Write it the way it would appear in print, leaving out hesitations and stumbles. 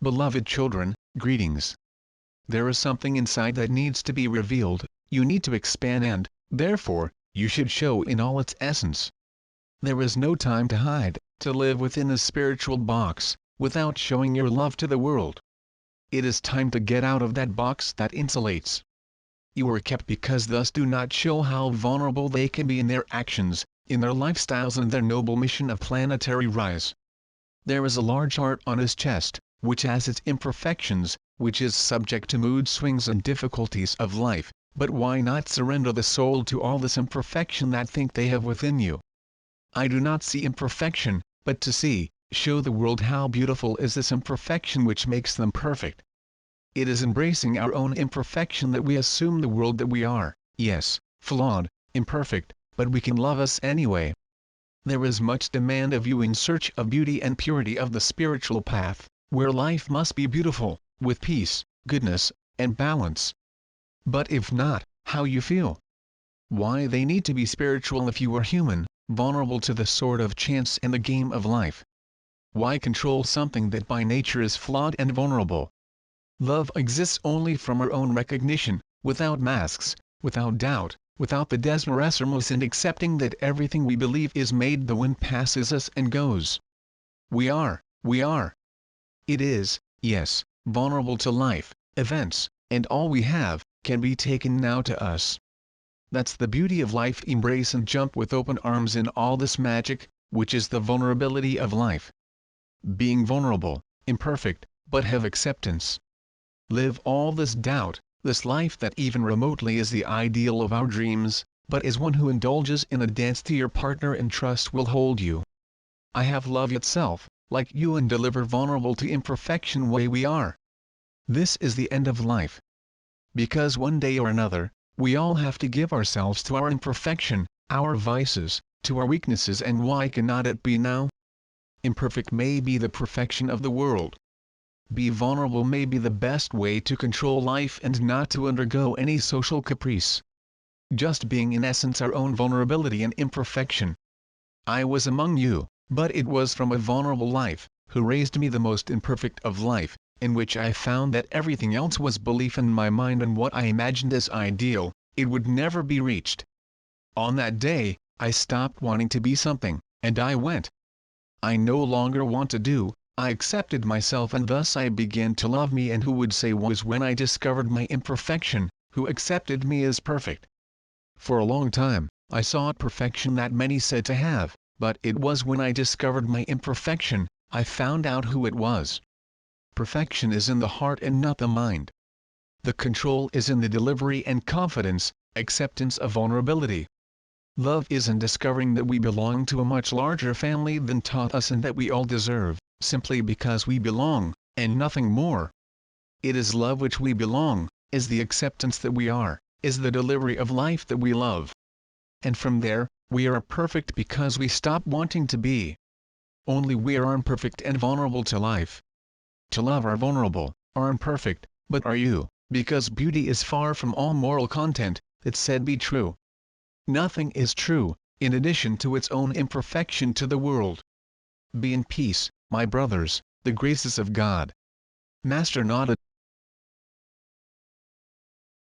Beloved children, greetings. There is something inside that needs to be revealed, you need to expand and, therefore, you should show in all its essence. There is no time to hide, to live within a spiritual box, without showing your love to the world. It is time to get out of that box that insulates. You are kept because thus do not show how vulnerable they can be in their actions, in their lifestyles and their noble mission of planetary rise. There is a large heart on his chest, which has its imperfections, which is subject to mood swings and difficulties of life, but why not surrender the soul to all this imperfection that think they have within you? I do not see imperfection, but to see, show the world how beautiful is this imperfection which makes them perfect. It is embracing our own imperfection that we assume the world that we are, yes, flawed, imperfect, but we can love us anyway. There is much demand of you in search of beauty and purity of the spiritual path, where life must be beautiful, with peace, goodness, and balance. But if not, how you feel? Why they need to be spiritual if you are human, vulnerable to the sword of chance and the game of life? Why control something that by nature is flawed and vulnerable? Love exists only from our own recognition, without masks, without doubt, without the desmeresmos and accepting that everything we believe is made. The wind passes us and goes. We are. It is, yes, vulnerable to life, events, and all we have, can be taken now to us. That's the beauty of life. Embrace and jump with open arms in all this magic, which is the vulnerability of life. Being vulnerable, imperfect, but have acceptance. Live all this doubt, this life that even remotely is the ideal of our dreams, but is one who indulges in a dance to your partner and trust will hold you. I have love itself, like you, and deliver vulnerable to imperfection way we are. This is the end of life. Because one day or another, we all have to give ourselves to our imperfection, our vices, to our weaknesses, and why cannot it be now? Imperfect may be the perfection of the world. Be vulnerable may be the best way to control life and not to undergo any social caprice. Just being in essence our own vulnerability and imperfection. I was among you, but it was from a vulnerable life, who raised me the most imperfect of life, in which I found that everything else was belief in my mind and what I imagined as ideal, it would never be reached. On that day, I stopped wanting to be something, and I went. I no longer want to do, I accepted myself, and thus I began to love me. And who would say was when I discovered my imperfection, who accepted me as perfect. For a long time, I sought perfection that many said to have, but it was when I discovered my imperfection, I found out who it was. Perfection is in the heart and not the mind. The control is in the delivery and confidence, acceptance of vulnerability. Love is in discovering that we belong to a much larger family than taught us and that we all deserve, simply because we belong, and nothing more. It is love which we belong, is the acceptance that we are, is the delivery of life that we love. And from there, we are perfect because we stop wanting to be. Only we are imperfect and vulnerable to life. To love are vulnerable, are imperfect, but are you, because beauty is far from all moral content, that said be true. Nothing is true, in addition to its own imperfection to the world. Be in peace, my brothers, the graces of God. Master Nada.